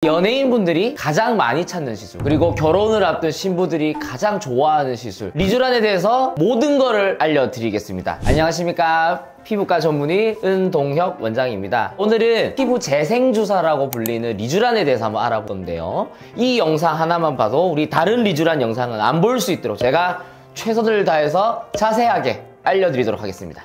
연예인분들이 가장 많이 찾는 시술, 그리고 결혼을 앞둔 신부들이 가장 좋아하는 시술, 리쥬란에 대해서 모든 거를 알려드리겠습니다. 안녕하십니까, 피부과 전문의 은동혁 원장입니다. 오늘은 피부 재생주사라고 불리는 리쥬란에 대해서 한번 알아보는데요, 이 영상 하나만 봐도 우리 다른 리쥬란 영상은 안 볼 수 있도록 제가 최선을 다해서 자세하게 알려드리도록 하겠습니다.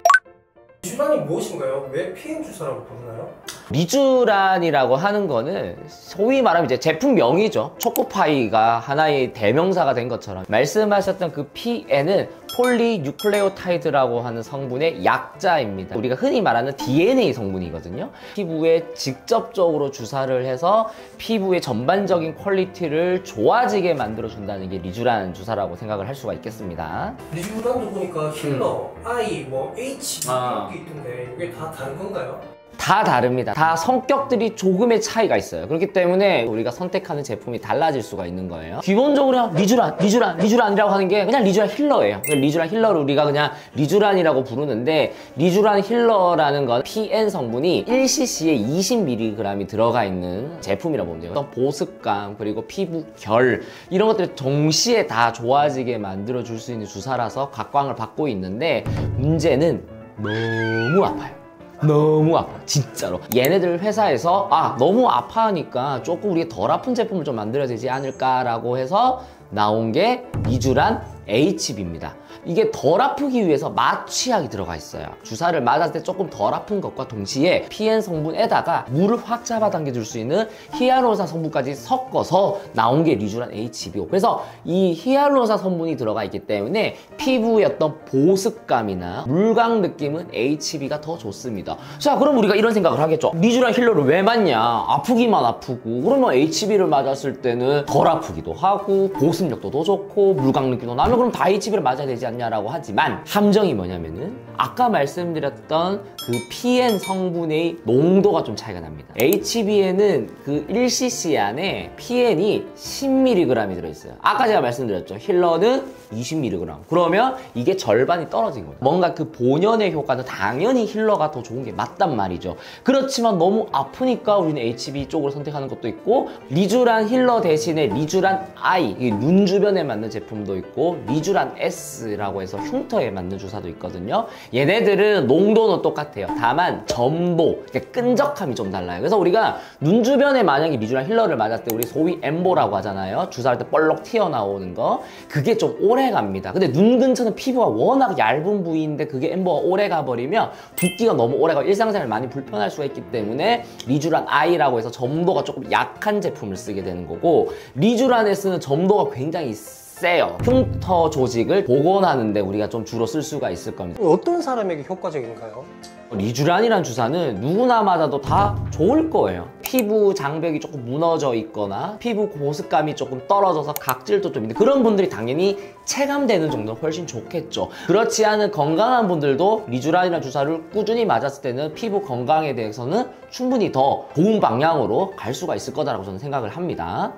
리쥬란이 무엇인가요? 왜 PN 주사라고 부르나요? 리쥬란이라고 하는 거는 소위 말하면 이제 제품명이죠. 초코파이가 하나의 대명사가 된 것처럼 말씀하셨던 그 PN은 폴리뉴클레오타이드라고 하는 성분의 약자입니다. 우리가 흔히 말하는 DNA 성분이거든요. 피부에 직접적으로 주사를 해서 피부의 전반적인 퀄리티를 좋아지게 만들어준다는 게 리쥬란 주사라고 생각을 할 수가 있겠습니다. 리쥬란도 보니까 힐러, I, H 이런 게 있던데 이게 다 다른 건가요? 다 다릅니다. 다 성격들이 조금의 차이가 있어요. 그렇기 때문에 우리가 선택하는 제품이 달라질 수가 있는 거예요. 기본적으로 리쥬란이라고 하는 게 그냥 리쥬란 힐러예요. 리쥬란 힐러를 우리가 그냥 리쥬란이라고 부르는데, 리쥬란 힐러라는 건 PN 성분이 1cc에 20mg이 들어가 있는 제품이라고 보면 돼요. 어떤 보습감, 그리고 피부 결, 이런 것들을 동시에 다 좋아지게 만들어줄 수 있는 주사라서 각광을 받고 있는데, 문제는 너무 아파요. 너무 아파, 진짜로. 얘네들 회사에서 너무 아파하니까 조금 우리가 덜 아픈 제품을 좀 만들어야 되지 않을까라고 해서 나온 게 리쥬란 HB입니다. 이게 덜 아프기 위해서 마취약이 들어가 있어요. 주사를 맞았을 때 조금 덜 아픈 것과 동시에 PN 성분에다가 물을 확 잡아당겨줄 수 있는 히알루론산 성분까지 섞어서 나온 게 리쥬란 HBO. 그래서 이 히알루론산 성분이 들어가 있기 때문에 피부의 어떤 보습감이나 물광 느낌은 HB가 더 좋습니다. 자, 그럼 우리가 이런 생각을 하겠죠. 리쥬란 힐러를 왜 맞냐? 아프기만 아프고, 그러면 HB를 맞았을 때는 덜 아프기도 하고 보습력도 더 좋고 물광 느낌도 나면 그럼 다 HB를 맞아야 되지 않냐라고 하지만, 함정이 뭐냐면은 아까 말씀드렸던 그 PN 성분의 농도가 좀 차이가 납니다. HB에는 그 1cc 안에 PN이 10mg이 들어있어요. 아까 제가 말씀드렸죠. 힐러는 20mg. 그러면 이게 절반이 떨어진 거예요. 뭔가 그 본연의 효과는 당연히 힐러가 더 좋은 게 맞단 말이죠. 그렇지만 너무 아프니까 우리는 HB 쪽으로 선택하는 것도 있고, 리쥬란 힐러 대신에 리쥬란 I, 눈 주변에 맞는 제품도 있고, 리쥬란 S라고 해서 흉터에 맞는 주사도 있거든요. 얘네들은 농도는 똑같아요. 다만 점도, 끈적함이 좀 달라요. 그래서 우리가 눈 주변에 만약에 리쥬란 힐러를 맞았을 때 우리 소위 엠보라고 하잖아요. 주사할 때 볼록 튀어나오는 거, 그게 좀 오래 갑니다. 근데 눈 근처는 피부가 워낙 얇은 부위인데 그게 엠보가 오래 가버리면 붓기가 너무 오래 가고 일상생활 많이 불편할 수가 있기 때문에 리쥬란 I라고 해서 점도가 조금 약한 제품을 쓰게 되는 거고, 리쥬란 S는 점도가 굉장히 세요. 흉터 조직을 복원하는데 우리가 좀 주로 쓸 수가 있을 겁니다. 어떤 사람에게 효과적인가요? 리쥬란이란 주사는 누구나 맞아도 다 좋을 거예요. 피부 장벽이 조금 무너져 있거나 피부 보습감이 조금 떨어져서 각질도 좀 있는데, 그런 분들이 당연히 체감되는 정도는 훨씬 좋겠죠. 그렇지 않은 건강한 분들도 리쥬란이란 주사를 꾸준히 맞았을 때는 피부 건강에 대해서는 충분히 더 좋은 방향으로 갈 수가 있을 거다라고 저는 생각을 합니다.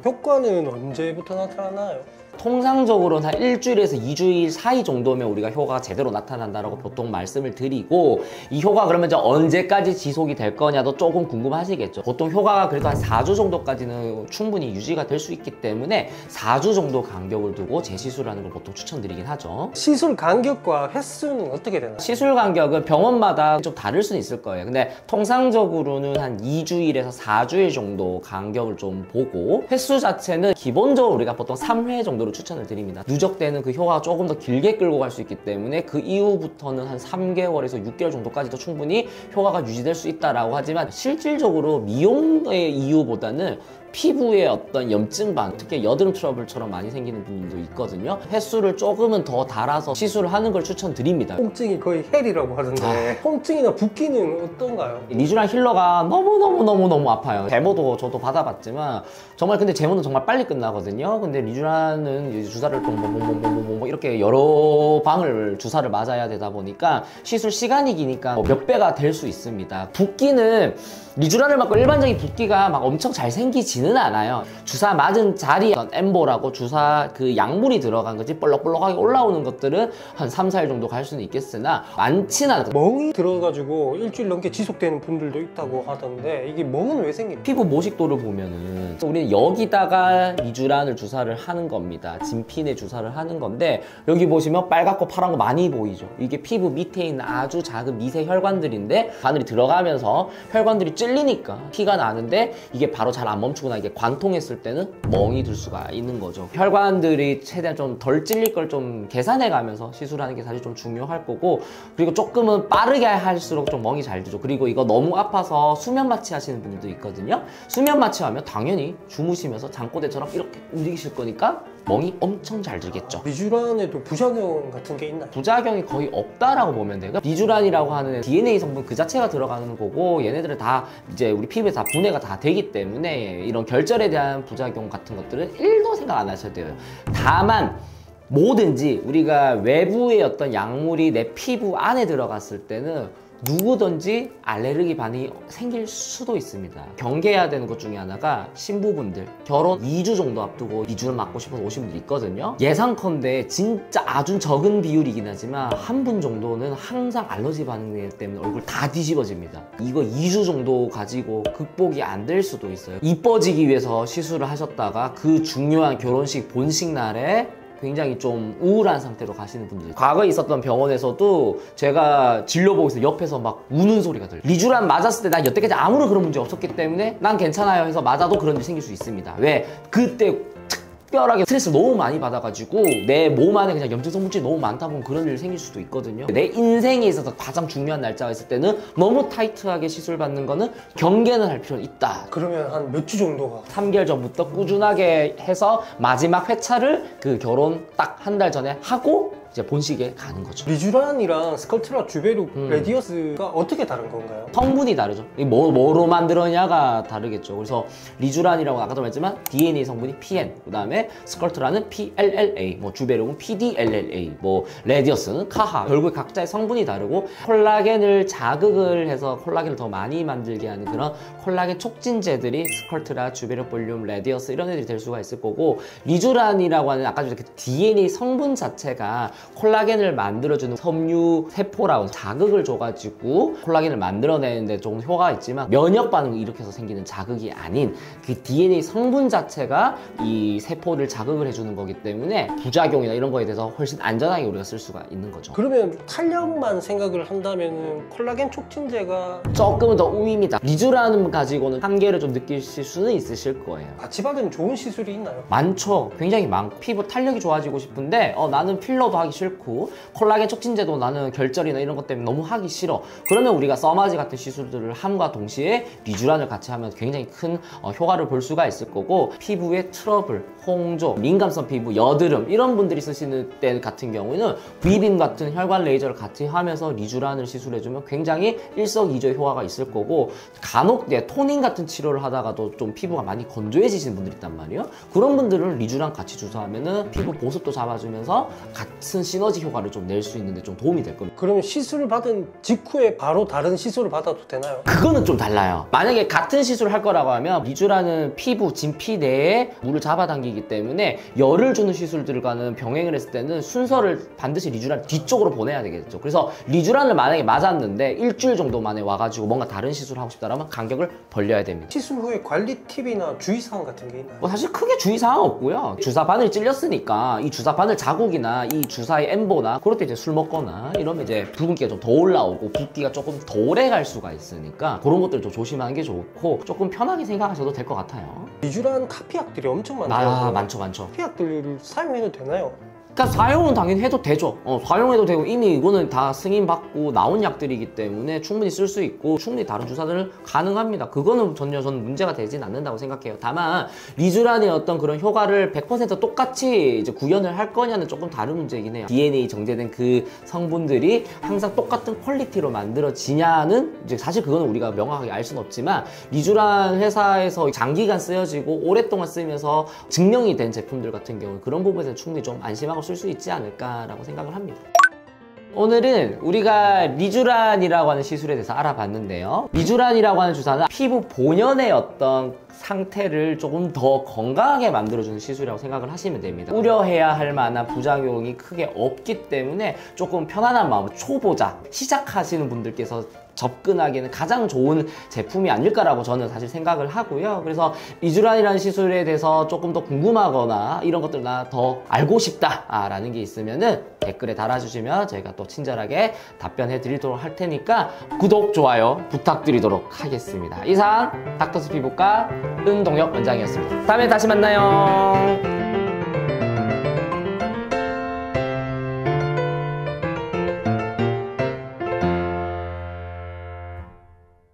효과는 언제부터 나타나나요? 통상적으로는 한 일주일에서 2주일 사이 정도면 우리가 효과가 제대로 나타난다라고 보통 말씀을 드리고, 이 효과 그러면 이제 언제까지 지속이 될 거냐도 조금 궁금하시겠죠. 보통 효과가 그래도 한 4주 정도까지는 충분히 유지가 될 수 있기 때문에 4주 정도 간격을 두고 재시술하는 걸 보통 추천드리긴 하죠. 시술 간격과 횟수는 어떻게 되나요? 시술 간격은 병원마다 좀 다를 수는 있을 거예요. 근데 통상적으로는 한 2주일에서 4주일 정도 간격을 좀 보고, 횟수 자체는 기본적으로 우리가 보통 3회 정도 추천을 드립니다. 누적되는 그 효과가 조금 더 길게 끌고 갈 수 있기 때문에 그 이후부터는 한 3개월에서 6개월 정도까지도 충분히 효과가 유지될 수 있다라고 하지만, 실질적으로 미용의 이유보다는 피부에 어떤 염증 반, 특히 여드름 트러블처럼 많이 생기는 분들도 있거든요. 횟수를 조금은 더 달아서 시술을 하는 걸 추천드립니다. 통증이 거의 헬이라고 하던데 통증이나 붓기는 어떤가요? 리쥬란 힐러가 너무 아파요. 제모도 저도 받아봤지만 정말, 근데 제모는 정말 빨리 끝나거든요. 근데 리쥬란은 주사는 이제 주사를 뭐 이렇게 여러 방을 주사를 맞아야 되다 보니까 시술 시간이 기니까 몇 배가 될 수 있습니다. 붓기는 리쥬란을 맞고 일반적인 붓기가 막 엄청 잘 생기지는 않아요. 주사 맞은 자리에 엠보라고 주사 그 약물이 들어간 거지 볼록볼록하게 올라오는 것들은 한 3, 4일 정도 갈 수는 있겠으나 많지는 않아요. 멍이 들어가지고 일주일 넘게 지속되는 분들도 있다고 하던데 이게 멍은 왜 생깁니까? 피부 모식도를 보면은 우리는 여기다가 리쥬란을 주사를 하는 겁니다. 진핀에 주사를 하는 건데 여기 보시면 빨갛고 파란 거 많이 보이죠. 이게 피부 밑에 있는 아주 작은 미세 혈관들인데 바늘이 들어가면서 혈관들이 찔리니까 피가 나는데 이게 바로 잘 안 멈추거나 이게 관통했을 때는 멍이 들 수가 있는 거죠. 혈관들이 최대한 좀 덜 찔릴 걸 좀 계산해 가면서 시술하는 게 사실 좀 중요할 거고, 그리고 조금은 빠르게 할수록 좀 멍이 잘 들죠. 그리고 이거 너무 아파서 수면 마취 하시는 분들도 있거든요. 수면 마취하면 당연히 주무시면서 잠꼬대처럼 이렇게 움직이실 거니까 멍이 엄청 잘 들겠죠. 리쥬란에도 부작용 같은 게 있나요? 부작용이 거의 없다라고 보면 돼요. 리쥬란이라고 하는 DNA 성분 그 자체가 들어가는 거고 얘네들은 다 이제 우리 피부에 다 분해가 다 되기 때문에 이런 결절에 대한 부작용 같은 것들은 1도 생각 안 하셔도 돼요. 다만 뭐든지 우리가 외부의 어떤 약물이 내 피부 안에 들어갔을 때는 누구든지 알레르기 반응이 생길 수도 있습니다. 경계해야 되는 것 중에 하나가 신부분들 결혼 2주 정도 앞두고 리쥬란 맞고 싶어서 오신 분들이 있거든요. 예상컨대 진짜 아주 적은 비율이긴 하지만 한 분 정도는 항상 알러지 반응 때문에 얼굴 다 뒤집어집니다. 이거 2주 정도 가지고 극복이 안 될 수도 있어요. 이뻐지기 위해서 시술을 하셨다가 그 중요한 결혼식 본식 날에 굉장히 좀 우울한 상태로 가시는 분들이 과거에 있었던 병원에서도 제가 진료보고 있을 때 옆에서 막 우는 소리가 들려요. 리쥬란 맞았을 때 난 여태까지 아무런 그런 문제 없었기 때문에 난 괜찮아요 해서 맞아도 그런 일이 생길 수 있습니다. 왜? 그때 특별하게 스트레스를 너무 많이 받아가지고 내 몸 안에 그냥 염증성 물질이 너무 많다 보면 그런 일이 생길 수도 있거든요. 내 인생에 있어서 가장 중요한 날짜가 있을 때는 너무 타이트하게 시술 받는 거는 경계는 할 필요는 있다. 그러면 한 몇 주 정도가? 3개월 전부터 꾸준하게 해서 마지막 회차를 그 결혼 딱 한 달 전에 하고 이제 본식에 가는 거죠. 리쥬란이랑 스컬트라 주베룩 레디어스가 어떻게 다른 건가요? 성분이 다르죠. 뭐로 만들었냐가 다르겠죠. 그래서 리쥬란이라고 아까도 말했지만 DNA 성분이 PN, 그 다음에 스컬트라는 PLLA, 뭐 주베룩은 PDLLA, 뭐 레디어스는 카하. 결국 각자의 성분이 다르고 콜라겐을 자극을 해서 콜라겐을 더 많이 만들게 하는 그런 콜라겐 촉진제들이 스컬트라, 주베룩 볼륨, 레디어스 이런 애들이 될 수가 있을 거고, 리쥬란이라고 하는 아까 전에 그 DNA 성분 자체가 콜라겐을 만들어주는 섬유 세포라고 자극을 줘가지고 콜라겐을 만들어내는데 조금 효과가 있지만 면역 반응을 일으켜서 생기는 자극이 아닌 그 DNA 성분 자체가 이 세포를 자극을 해주는 거기 때문에 부작용이나 이런 거에 대해서 훨씬 안전하게 우리가 쓸 수가 있는 거죠. 그러면 탄력만 생각을 한다면 콜라겐 촉진제가 조금은 더 우위입니다. 리쥬란 가지고는 한계를 좀 느끼실 수는 있으실 거예요. 같이 받으면 좋은 시술이 있나요? 많죠. 굉장히 많고 피부 탄력이 좋아지고 싶은데 나는 필러도 하기 싫고 콜라겐 촉진제도 나는 결절이나 이런 것 때문에 너무 하기 싫어. 그러면 우리가 써마지 같은 시술들을 함과 동시에 리쥬란을 같이 하면 굉장히 큰 효과를 볼 수가 있을 거고, 피부에 트러블, 홍조, 민감성 피부, 여드름 이런 분들이 쓰시는 때 같은 경우에는 V빔 같은 혈관 레이저를 같이 하면서 리쥬란을 시술해주면 굉장히 일석이조의 효과가 있을 거고, 간혹 토닝 같은 치료를 하다가도 좀 피부가 많이 건조해지시는 분들이 있단 말이에요. 그런 분들은 리쥬란 같이 주사하면은 피부 보습도 잡아주면서 같은 시너지 효과를 좀 낼 수 있는데 좀 도움이 될 겁니다. 그러면 시술을 받은 직후에 바로 다른 시술을 받아도 되나요? 그거는 좀 달라요. 만약에 같은 시술을 할 거라고 하면 리쥬란은 피부, 진피 내에 물을 잡아당기기 때문에 열을 주는 시술들과는 병행을 했을 때는 순서를 반드시 리쥬란 뒤쪽으로 보내야 되겠죠. 그래서 리쥬란을 만약에 맞았는데 일주일 정도 만에 와가지고 뭔가 다른 시술을 하고 싶다면 간격을 벌려야 됩니다. 시술 후에 관리 팁이나 주의사항 같은 게 있나요? 사실 크게 주의사항 없고요. 주사 바늘이 찔렸으니까 이 주사 바늘 자국이나 이 주사의 엠보나 그럴 때 이제 술 먹거나 이러면 이제 붉은기가 좀 더 올라오고 붓기가 조금 더 오래 갈 수가 있으니까 그런 것들 좀 조심하는 게 좋고 조금 편하게 생각하셔도 될 것 같아요. 리쥬란 카피약들이 엄청 많더라고요. 많죠. 카피약들을 사용해도 되나요? 그러니까 사용은 당연히 해도 되죠. 사용해도 되고 이미 이거는 다 승인받고 나온 약들이기 때문에 충분히 쓸 수 있고 충분히 다른 주사들 가능합니다. 그거는 전혀 저는 문제가 되진 않는다고 생각해요. 다만 리쥬란의 어떤 그런 효과를 100% 똑같이 이제 구현을 할 거냐는 조금 다른 문제이긴 해요. DNA 정제된 그 성분들이 항상 똑같은 퀄리티로 만들어지냐는 이제 사실 그거는 우리가 명확하게 알 수는 없지만 리쥬란 회사에서 장기간 쓰여지고 오랫동안 쓰면서 증명이 된 제품들 같은 경우 그런 부분에서 충분히 좀 안심하고 쓸 수 있지 않을까라고 생각을 합니다. 오늘은 우리가 리쥬란이라고 하는 시술에 대해서 알아봤는데요. 리쥬란이라고 하는 주사는 피부 본연의 어떤 상태를 조금 더 건강하게 만들어주는 시술이라고 생각을 하시면 됩니다. 우려해야 할 만한 부작용이 크게 없기 때문에 조금 편안한 마음, 초보자, 시작하시는 분들께서 접근하기에는 가장 좋은 제품이 아닐까라고 저는 사실 생각을 하고요. 그래서 리쥬란이라는 시술에 대해서 조금 더 궁금하거나 이런 것들 나 더 알고 싶다라는 게 있으면은 댓글에 달아주시면 저희가 또 친절하게 답변해 드리도록 할 테니까 구독, 좋아요 부탁드리도록 하겠습니다. 이상 닥터스 피부과 은동혁 원장이었습니다. 다음에 다시 만나요.